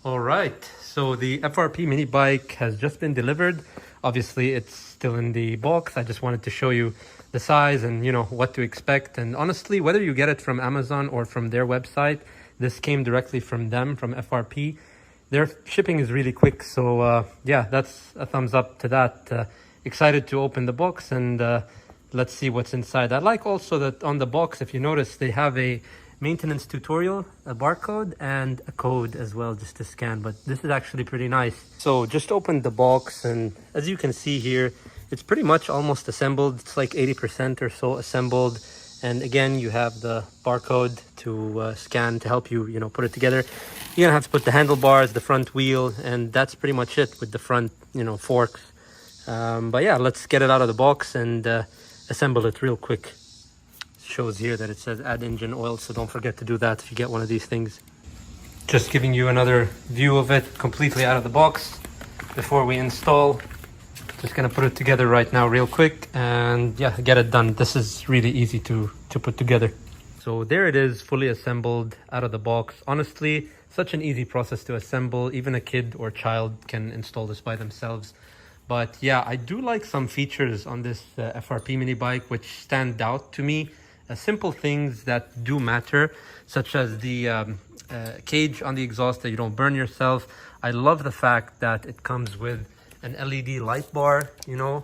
All right, so the FRP Mini Bike has just been delivered. Obviously, it's still in the box. I just wanted to show you the size and what to expect. And honestly, whether you get it from Amazon or from their website, this came directly from them, from FRP. Their shipping is really quick, so yeah, that's a thumbs up to that. Excited to open the box and let's see what's inside. I like also that on the box, if you notice, they have a maintenance tutorial, a barcode, and a code as well just to scan. But this is actually pretty nice. So just opened the box, and as you can see here, it's pretty much almost assembled. It's like 80% or so assembled. And again, you have the barcode to scan to help you, put it together. You're gonna have to put the handlebars, the front wheel, and that's pretty much it with the front, forks. But yeah, let's get it out of the box and assemble it real quick. Shows here that it says add engine oil, so don't forget to do that if you get one of these things. Just giving you another view of it completely out of the box before we install. Just gonna put it together right now real quick and yeah, get it done. This is really easy to put together. So there it is, fully assembled out of the box. Honestly, such an easy process to assemble. Even a kid or child can install this by themselves. But yeah, I do like some features on this FRP Mini Bike which stand out to me. Simple things that do matter, such as the cage on the exhaust that you don't burn yourself. I love the fact that it comes with an LED light bar,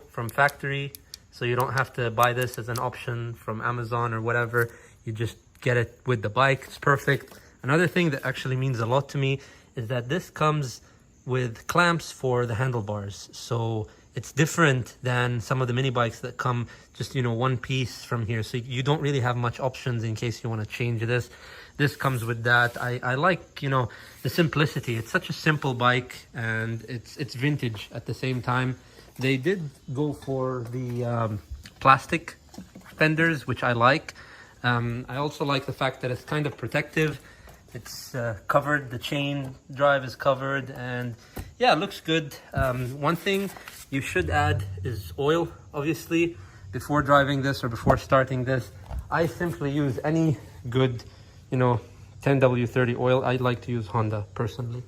from factory. So you don't have to buy this as an option from Amazon or whatever. You just get it with the bike. It's perfect. Another thing that actually means a lot to me is that this comes with clamps for the handlebars. So it's different than some of the mini bikes that come just, one piece from here. So you don't really have much options in case you want to change this. This comes with that. I like, the simplicity. It's such a simple bike and it's vintage at the same time. They did go for the plastic fenders, which I like. I also like the fact that it's kind of protective. It's covered, the chain drive is covered, and yeah, it looks good. One thing you should add is oil, obviously, before driving this or before starting this. I simply use any good, 10W30 oil. I like to use Honda personally.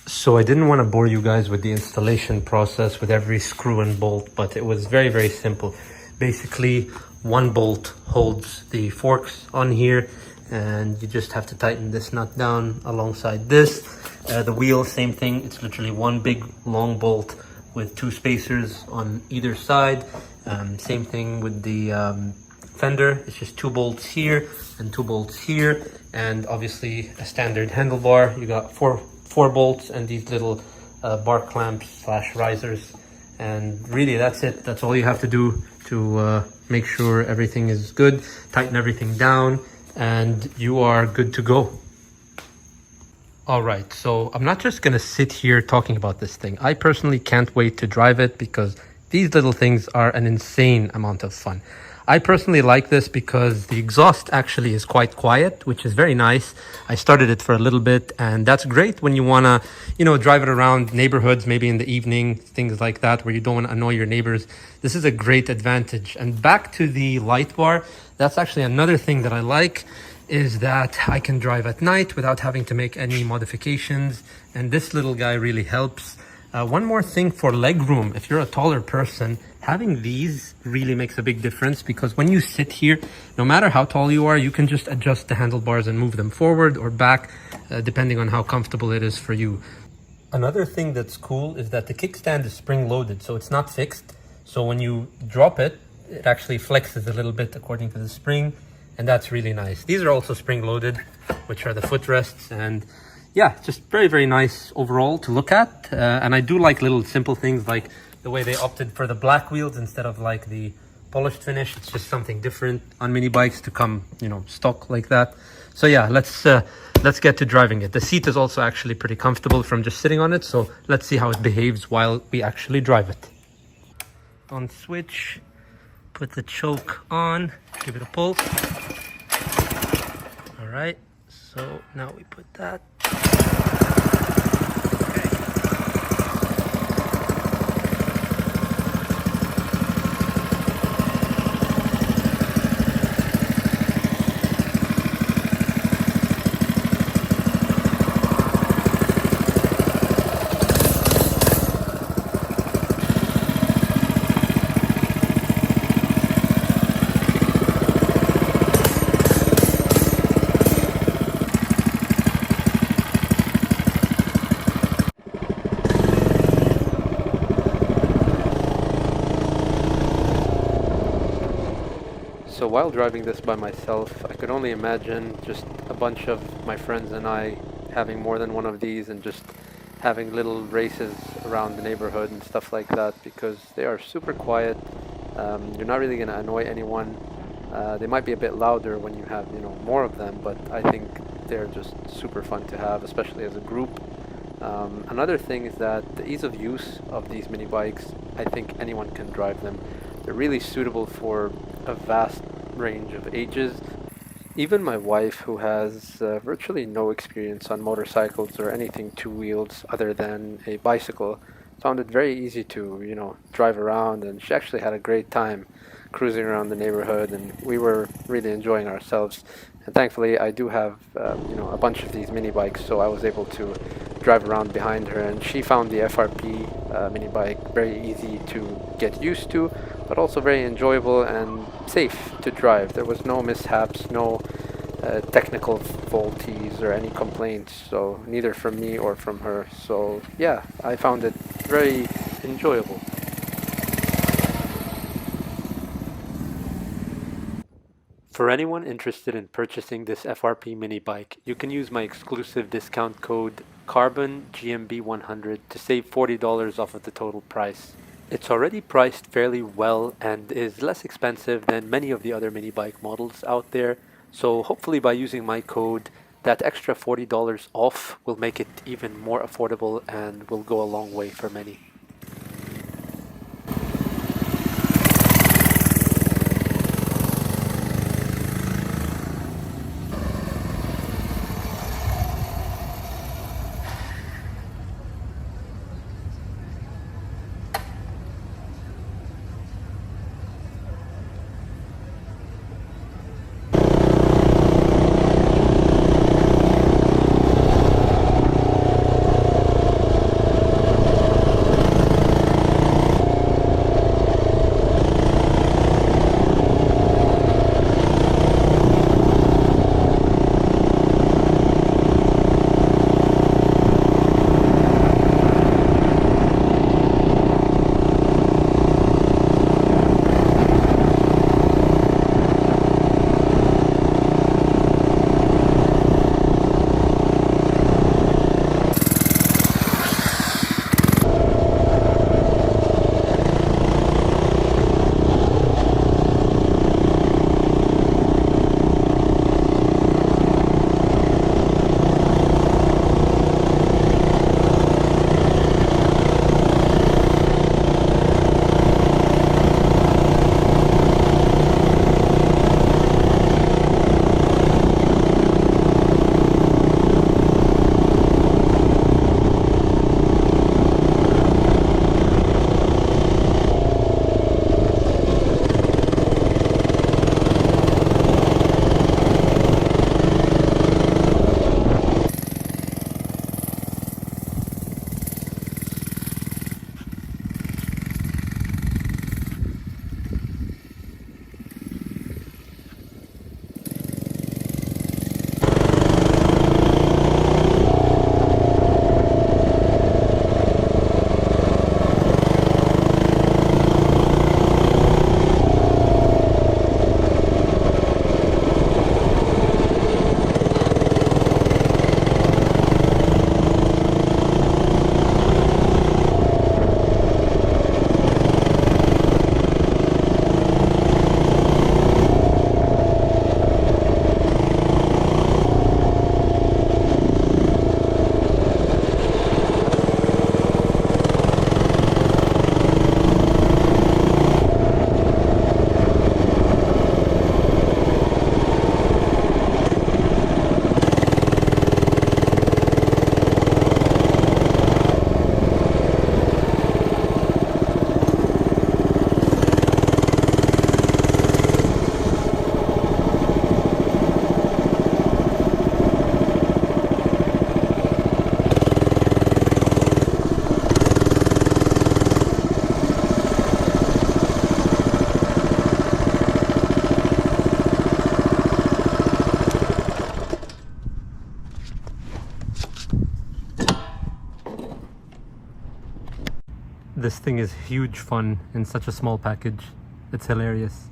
So I didn't want to bore you guys with the installation process with every screw and bolt, but it was very, very simple. Basically, one bolt holds the forks on here, and you just have to tighten this nut down alongside this. The wheel, same thing. It's literally one big long bolt with two spacers on either side. Same thing with the fender. It's just two bolts here and two bolts here, and obviously a standard handlebar. You got four bolts and these little bar clamps / risers, and really that's it. That's all you have to do to make sure everything is good. Tighten everything down and you are good to go. All right, so I'm not just gonna sit here talking about this thing. I personally can't wait to drive it because these little things are an insane amount of fun. I personally like this because the exhaust actually is quite quiet, which is very nice. I started it for a little bit, and that's great when you wanna, drive it around neighborhoods, maybe in the evening, things like that, where you don't wanna annoy your neighbors. This is a great advantage. And back to the light bar, that's actually another thing that I like, is that I can drive at night without having to make any modifications. And this little guy really helps. One more thing for leg room. If you're a taller person, having these really makes a big difference, because when you sit here, no matter how tall you are, you can just adjust the handlebars and move them forward or back, depending on how comfortable it is for you. Another thing that's cool is that the kickstand is spring loaded, so it's not fixed. So when you drop it, it actually flexes a little bit according to the spring, and that's really nice. These are also spring loaded, which are the footrests, and yeah, just very, very nice overall to look at. And I do like little simple things like the way they opted for the black wheels instead of like the polished finish. It's just something different on mini bikes to come, stock like that. So yeah, let's get to driving it. The seat is also actually pretty comfortable from just sitting on it. So let's see how it behaves while we actually drive it. On switch, put the choke on, give it a pull. All right, so now we put that. while driving this by myself, I could only imagine just a bunch of my friends and I having more than one of these and just having little races around the neighborhood and stuff like that, because they are super quiet. You're not really going to annoy anyone. They might be a bit louder when you have, you know, more of them, but I think they're just super fun to have, especially as a group. Another thing is that the ease of use of these mini bikes, I think anyone can drive them. They're really suitable for a vast range of ages. Even my wife, who has virtually no experience on motorcycles or anything two wheels other than a bicycle, found it very easy to, you know, drive around, and she actually had a great time cruising around the neighborhood, and we were really enjoying ourselves. And thankfully, I do have, you know, a bunch of these mini bikes, so I was able to drive around behind her, and she found the FRP mini bike very easy to get used to, but also very enjoyable and safe to drive. There was no mishaps, no technical faulties or any complaints, so neither from me or from her. So yeah, I found it very enjoyable. For anyone interested in purchasing this FRP mini bike, you can use my exclusive discount code FRP GMB100 to save $40 off of the total price. It's already priced fairly well and is less expensive than many of the other mini bike models out there, so hopefully by using my code, that extra $40 off will make it even more affordable and will go a long way for many. This thing is huge fun in such a small package. It's hilarious.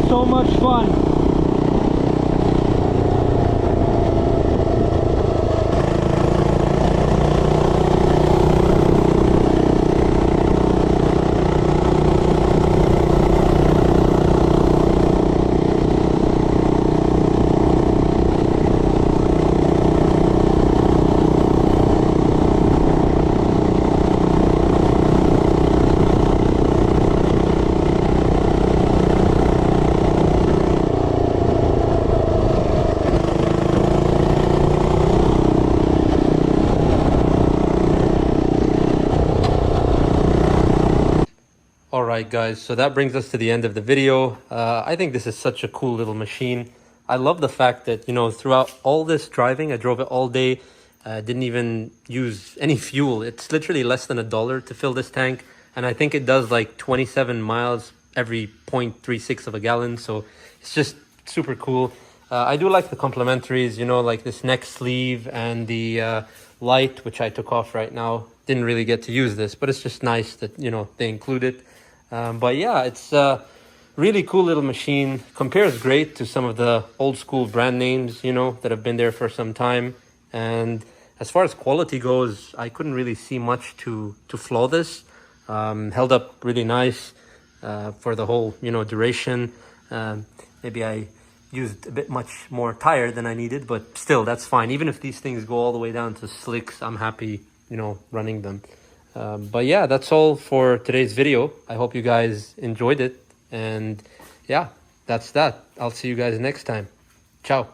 so much fun. All right, guys, so that brings us to the end of the video. I think this is such a cool little machine. I love the fact that, you know, throughout all this driving, I drove it all day, didn't even use any fuel. It's literally less than $1 to fill this tank. And I think it does like 27 miles every 0.36 of a gallon. So it's just super cool. I do like the complementaries, you know, like this neck sleeve and the light, which I took off right now. Didn't really get to use this, but it's just nice that, you know, they include it. But yeah, it's a really cool little machine. Compares great to some of the old school brand names, you know, that have been there for some time. And as far as quality goes, I couldn't really see much to flaw this. Held up really nice for the whole, you know, duration. Maybe I used a bit much more tire than I needed, but still, that's fine. Even if these things go all the way down to slicks, I'm happy, you know, running them. But yeah, that's all for today's video. I hope you guys enjoyed it. And yeah, that's that. I'll see you guys next time. Ciao.